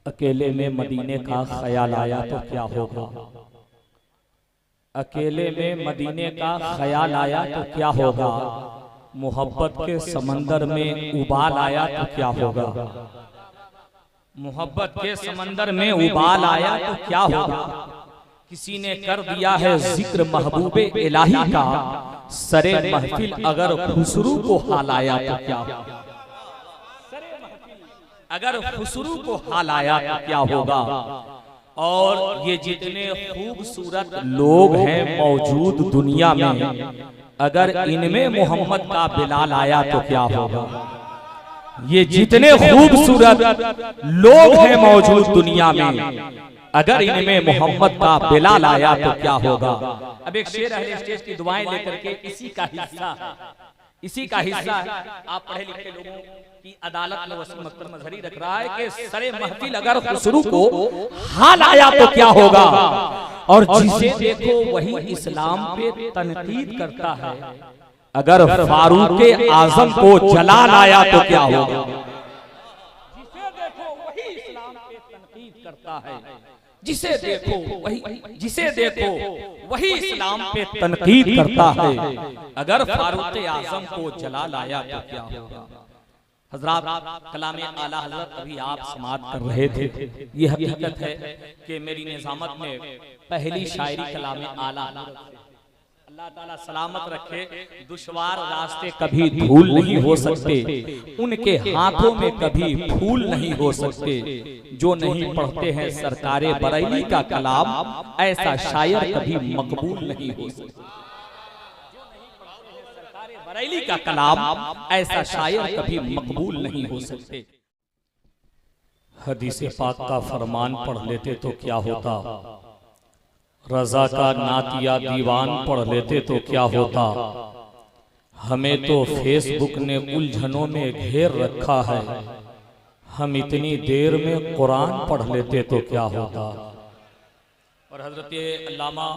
अकेले में मदीने का ख्याल आया तो क्या होगा। अकेले में मदीने का ख्याल आया तो क्या होगा। मोहब्बत के समंदर में उबाल आया तो क्या होगा। मोहब्बत के समंदर में उबाल आया तो क्या होगा। किसी ने कर दिया है जिक्र महबूबे इलाही का, सरे महफिल अगर खुसरू को हाल आया तो क्या होगा। अगर खुसरू को हाल आया तो क्या होगा। और ये जितने खूबसूरत लोग हैं मौजूद दुनिया में, अगर इनमें मोहम्मद का बिलाल आया तो क्या होगा। ये जितने खूबसूरत लोग हैं मौजूद दुनिया में, अगर इनमें मोहम्मद का बिलाल आया तो क्या होगा। अब एक शेर अहले स्टेज की दुआएं लेकर के इसी का हिस्सा है। आप पढ़े लिखे लोगों की अदालत में वसीम अख्तर मजहरी रख रहा है कि सरे महफिल अगर खुसरू को हाल आया तो क्या होगा। और जिसे देखो वही इस्लाम पे तनकीद करता है, अगर फारूक आजम को जलाल आया तो क्या होगा। जिसे देखो वही इस्लाम पे तनकीद करता है, जिसे देखो वही इस्लाम पे तनकीद करता है, अगर फारूक आजम को जलाल आया तो क्या होगा। हजरात, कलाम आला हजरत अभी आप समाअत कर रहे थे। ये हकीकत है कि मेरी निजामत में पहली शायरी कलाम आला हजरत। अल्लाह ताला सलामत रखे। दुश्वार रास्ते कभी धूल नहीं हो सकते, उनके हाथों में कभी फूल नहीं हो सकते। जो नहीं पढ़ते हैं सरकारे बरेली का कलाम, ऐसा शायर कभी मकबूल नहीं हो सकता। बरेली का कलाम, ऐसा शायर कभी मकबूल नहीं हो सकते। हदीस पाक का फरमान पढ़ लेते तो क्या होता। रजा का नातिया दीवान पढ़ लेते तो क्या होता। हमें तो फेसबुक ने उलझनों में घेर रखा है, हम इतनी देर में कुरान पढ़ लेते तो क्या होता। और हजरत अल्लामा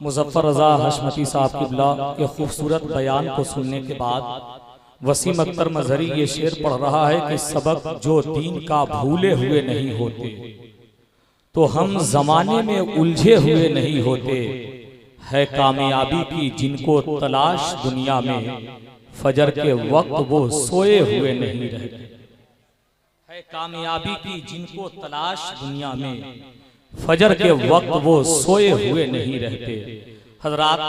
मुज़फ़्फ़र रज़ा हशमती साहब क़िबला के खूबसूरत बयान को सुनने के बाद वसीम अख्तर मजहरी ये शेर पढ़ रहा है कि सबक जो दीन का भूले हुए नहीं होते, तो हम जमाने में उलझे हुए नहीं होते। है कामयाबी की जिनको तलाश दुनिया में, फजर के वक्त वो सोए हुए नहीं रहते। है कामयाबी की जिनको तलाश दुनिया में, फजर के वक्त वो सोए हुए नहीं रहते। हजरात,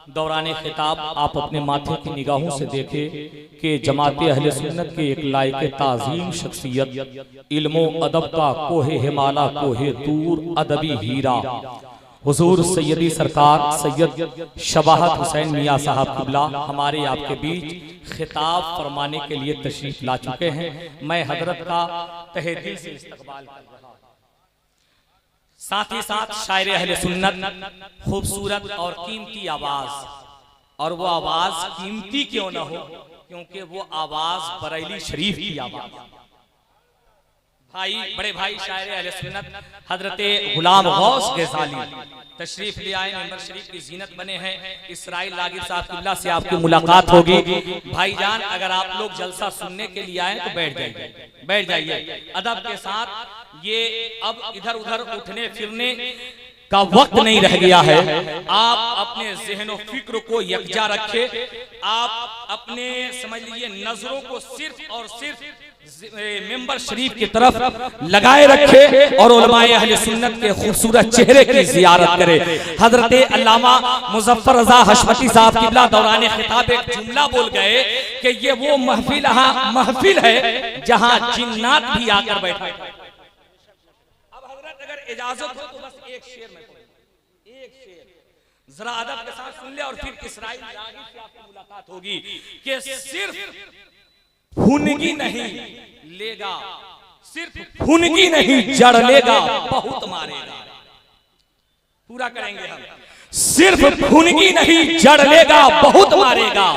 दौरान खिताब आप अपने माथे की निगाहों से देखें कि जमाते अहले सुन्नत के एक लायक ताज़ीम शख्सियत, इल्मो अदब का कोहे हिमाला कोहे दूर अदबी हीरा, हुजूर सैयदी सरकार सैयद शबाहत हुसैन मियाँ साहब क़िबला हमारे आपके बीच खिताब फरमाने के लिए तशरीफ ला चुके हैं। मैं हजरत का तहे दिल से इस्तकबाल कर रहा हूं। साथ ही साथ शायर अहले सुन्नत, खूबसूरत और कीमती आवाज, और वो आवाज कीमती क्यों न हो, क्योंकि वो आवाज बरेली शरीफ की आवाज। भाई, बड़े भाई शायर अहले सुन्नत हजरत गुलाम गौस गज़ाली तशरीफ ले आए, मेंबर शरीफ की जीनत बने हैं। इसराइल लागिर साहब क़िबला से आपकी मुलाकात होगी। भाईजान, अगर आप लोग जलसा सुनने के लिए आए तो बैठ जाइए अदब के साथ। ये अब इधर उधर उठने फिरने का वक्त नहीं रह गया है। आप अपने ज़हन फिक्र को यकजा रखें। आप अपने समझ लीजिए नजरों को सिर्फ और सिर्फ मेंबर शरीफ की तरफ लगाए रखे और उलमाए अहले सुन्नत के खूबसूरत चेहरे की जियारत करे। हजरत अल्लामा मुज़फ़्फ़र रज़ा हशमती साहब क़िबला दौरान खिताब एक जुमला बोल गए कि ये वो महफिल है जहां जिन्नात भी आकर बैठे। अब हजरत अगर इजाजत हो तो बस एक शेर में एक शेर जरा अदब के साथ सुन ले, और फिर इसराइल लागिर से आपकी मुलाकात होगी कि सिर्फ फुनगी नहीं लेगा, सिर्फ फुनगी नहीं जड़ लेगा, बहुत मारेगा। पूरा करेंगे हम। सिर्फ फुनगी नहीं जड़ लेगा, बहुत मारेगा,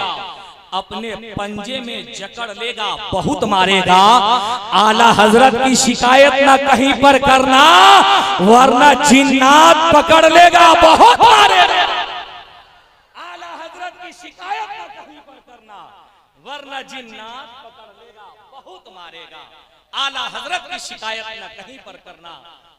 अपने पंजे में जकड़ लेगा, बहुत मारेगा। आला हजरत की शिकायत ना कहीं पर करना, वरना जिन्नात पकड़ लेगा, बहुत मारेगा। आला हजरत की शिकायत ना कहीं पर करना, वरना जिन्नात पकड़ लेगा, बहुत मारेगा। आला हजरत की शिकायत न कहीं पर करना,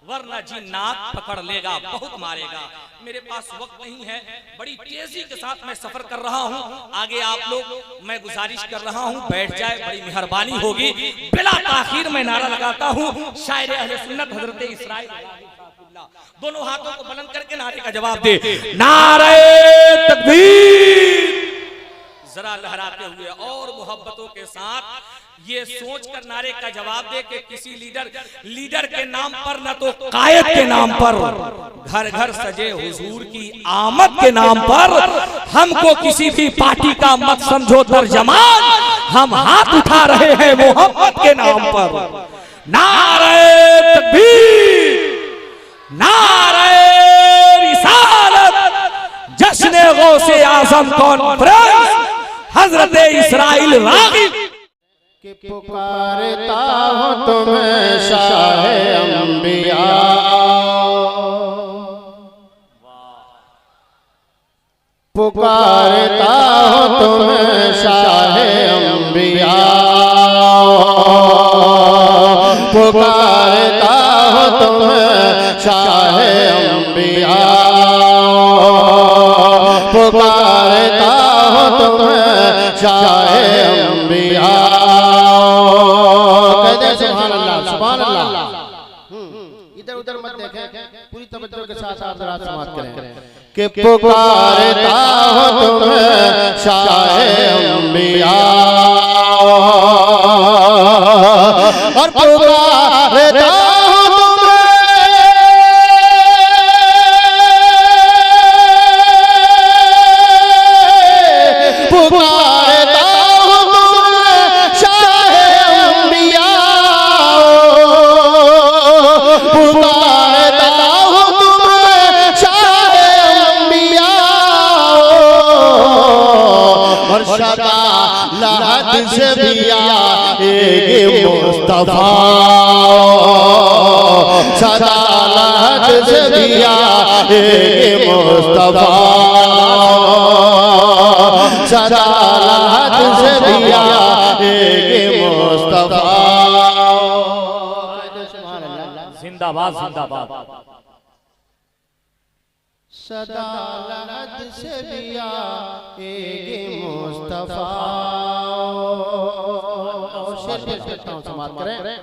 वरना जी नाक पकड़ लेगा, बहुत मारेगा। मेरे पास वक्त नहीं है, बड़ी तेजी के साथ मैं सफर कर रहा हूँ। आगे आप लोग, मैं गुजारिश कर रहा हूँ बैठ जाए, बड़ी मेहरबानी होगी। बिला ताखीर मैं नारा लगाता हूँ, शायर अहले सुन्नत हजरत इस्राइल दोनों हाथों को बुलंद करके नारे का जवाब दे, नारे तकबीर, जरा लहराते हुए और मोहब्बतों के साथ ये सोचकर नारे का जवाब दे कि किसी लीडर के नाम पर न तो कायद के नाम पर, घर घर सजे हुजूर की आमद के नाम पर, हमको किसी भी पार्टी का मत समझो तर्जमान, हम हाथ उठा रहे हैं मोहब्बत के नाम पर। नारे तकबीर, नारे रिसालत, जश्न गौसे आज़म कॉन्फ्रेंस हजरत इस्राइल राग़िब कि पुकारता हूँ तुम्हें शाहे अंबिया, पुकारता हूँ तुम्हें शाहे अंबिया, पुकारता हूँ तुम्हें शाहे अंबिया, पुकारता हूँ तुम्हें शाहे अंबिया। इधर उधर मत देखें, पूरी तवज्जो के साथ आप जरा समाअत करें कि पुकारता हूँ तुम्हें शाहे अंबिया, और पुकारता से भी आएगे मुस्तफा, सदालत से भी आएगे मुस्तफा, सदालत से भी आएगे मुस्तफा। जिंदाबाद जिंदाबाद। सदालत से भी आएगे मुस्तफा। समाप्त करें।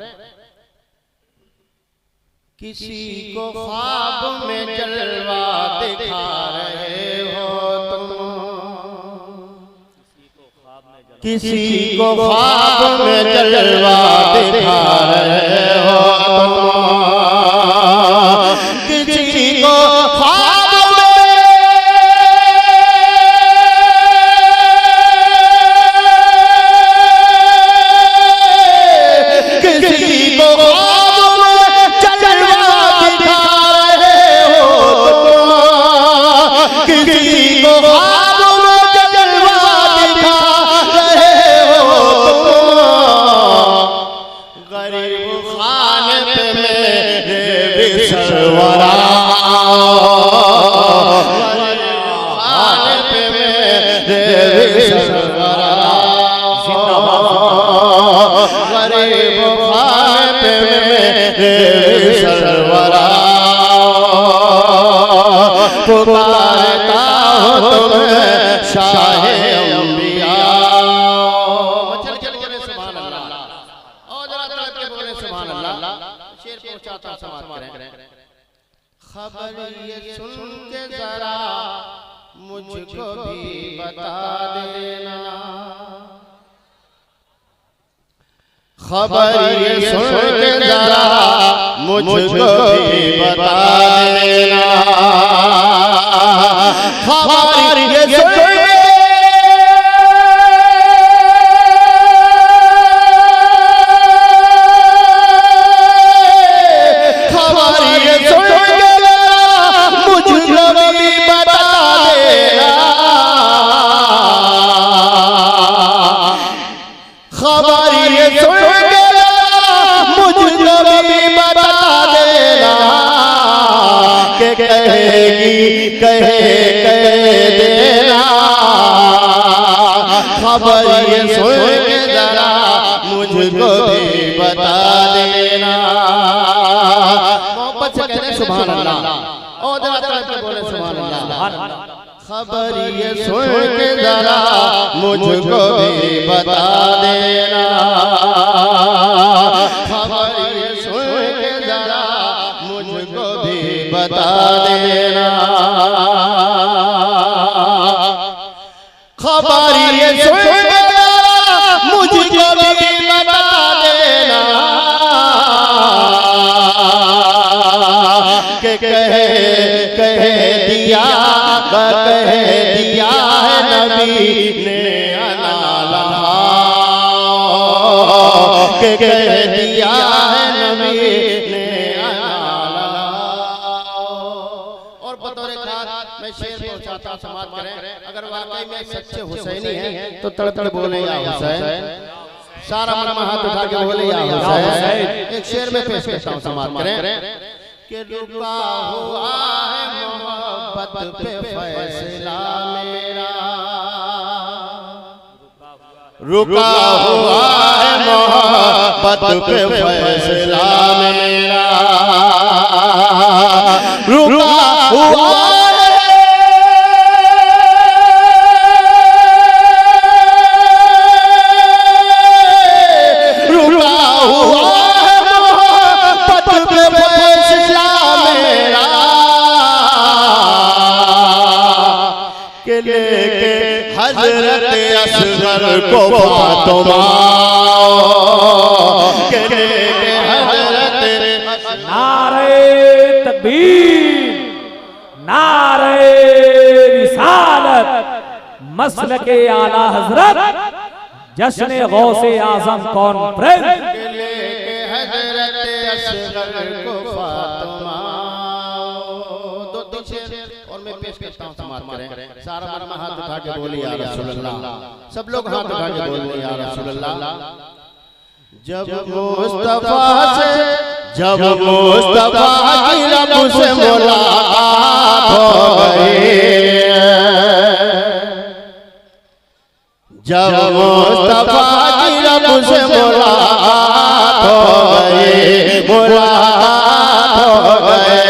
किसी को ख्वाब में जलवा दिखा रहे हो तुम, किसी को ख्वाब में जलवा दिखा रहे हो तुम, किसी को पुकारता हूँ तुम्हें शाहे अंबिया। चले सुभान अल्लाह, और जरा के बोले सुभान अल्लाह। शेर पहुंचाता समाप्त करें। खबर ये सुन के जरा मुझको भी बता देना, खबर ये सुन के जरा मुझको भी बता देना, खबर ये सुन खबर ये सुन के जरा मुझको भी बता से कह रहे सुभान अल्लाह। और जरा तड़प के बोले सुभान अल्लाह। खबर ये सुन के जरा मुझको भी बता देना, खबर ये सुन के जरा मुझको भी बता देना, खबर ये सुन के जरा मुझको भी बता देना, के कह दिया है नबी ने अनाला, के कह दिया है नबी ने अनाला। और बतौर खास मैं शेर पहुंचाता समाप्त करें, अगर वाकई में सच्चे हुसैनी हैं तो तड़तड़ बोले या हुसैन, सारा मन हाथ उठा के बोले या हुसैन। एक शेर में पेश करता हूं समाप्त करें कि रुका हुआ है मोहब्बत पे फैसला मेरा, रुका हुआ है मोहब्बत पे फैसला मेरा, रुका हुआ हजरत असगर को फातिमा के हजरत। नारे तकबीर, नारे रिसालत, मसलके आला हजरत, जश्न गौसे आजम कॉन्फ्रेंस। हजरत असगर को फातिमा। दो तीन शेर और मैं पेश करता हूं समाप्त करें। सारा मन हाथ उठा के बोले या रसूल अल्लाह, सब लोग हाथ उठा के बोले या रसूल अल्लाह। जब मुस्तफा की रब से मुलाकात हो गई, जब मुस्तफा की रब से मुलाकात हो गई, मुलाकात हो गई,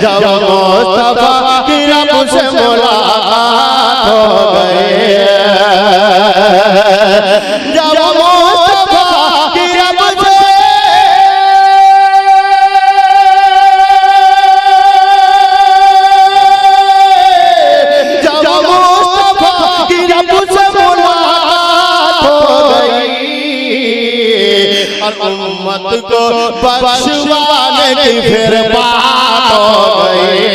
जब मुस्तफा की रब से मुलाकात हो गई, जब मुस्तफा की रब से उम्मत को बख्शवाने की फिर बात हो गई,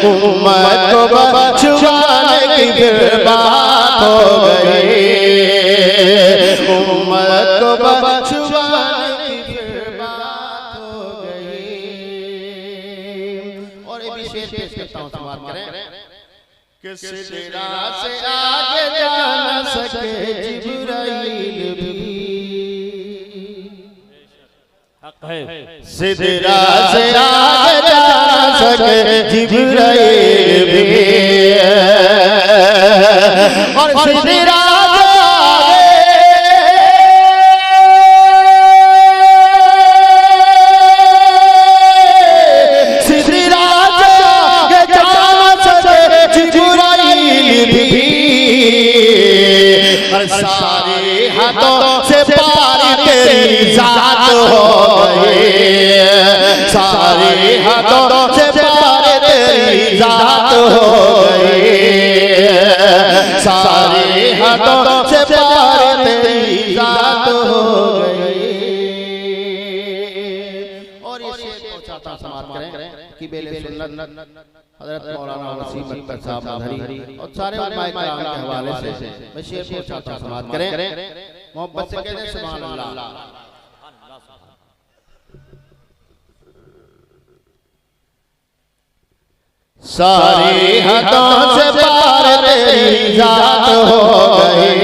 उम्मत को बख्शवाने की फिर बात हो गई, उम्मत को बख्शवाने की फिर बात हो गई। और ये भी शेर पेश करता हूं, समाप्त करें कि सिदरा से आगे जा न सके जिब्राइल भी, सिदरा से आगे जा न सके जिब्राइल भी, और सिदरा सारे हाथों से पार तेरी जात हो गई, सारे हाथों से पार तेरी जात हो गई, सारे हाथों से पार तेरी जात हो गई। और ये शेर पहुंचाता समाप्त करें कि बेले सुन्नत हज़रत मौलाना वसीम अख्तर साहब मदहरी और सारे उलमाए किराम के हवाले से मैं शेर पहुंचाता समाप्त करें। मोहब्बत से कहते हैं सुभान अल्लाह। सारी हदों से पार तेरी जात हो गई,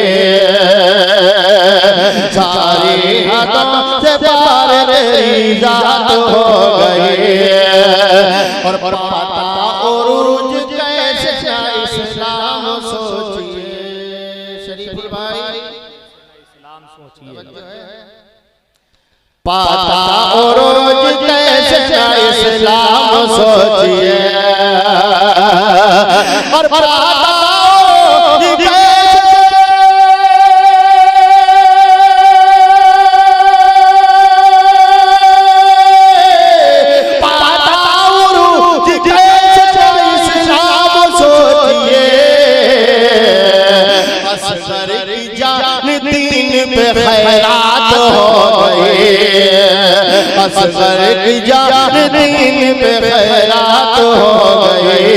सारी हदों से पार तेरी जात हो गई, और पता और उर्ज कैसे इस्लाम सोचिए, शरीफ भाई इस्लाम सोचिए, पता और उर्ज असगर की जान दीन पे खैरात हो गई,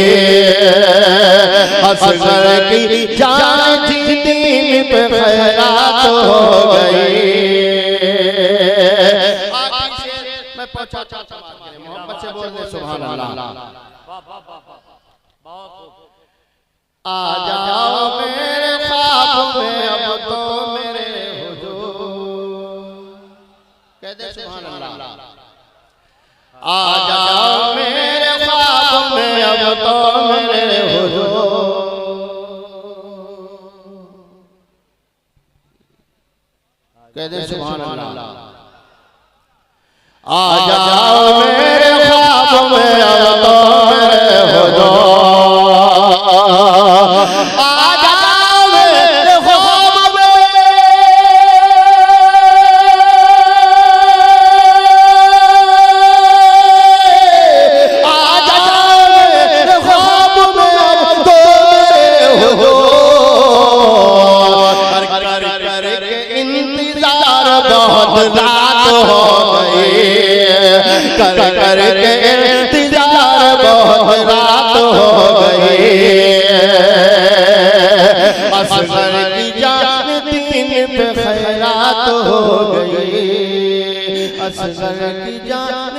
असगर की जान दीन पे खैरात हो गई। मैं पहुंचा मोहब्बत से बोलने सुभान अल्लाह। आ जाओ मेरे ख्वाब में अब तो मेरे हुजूर, कह दे सुभान अल्लाह। आ जाओ मेरे ख्वाब में अब तो मेरे हुजूर, कह दे सुभान अल्लाह। आ जाओ मेरे ख्वाब में अब तो मेरे हुजूर, आ जाओ मेरे ख्वाब में, आ जाओ मेरे ख्वाब में अब तो मेरे हुजूर, कर कर के इंतजार बहुत रात हो गई, कर कर के इंतजार बहुत रात हो गई। असगर की जान दीन पे खैरात हो गई, असगर की जान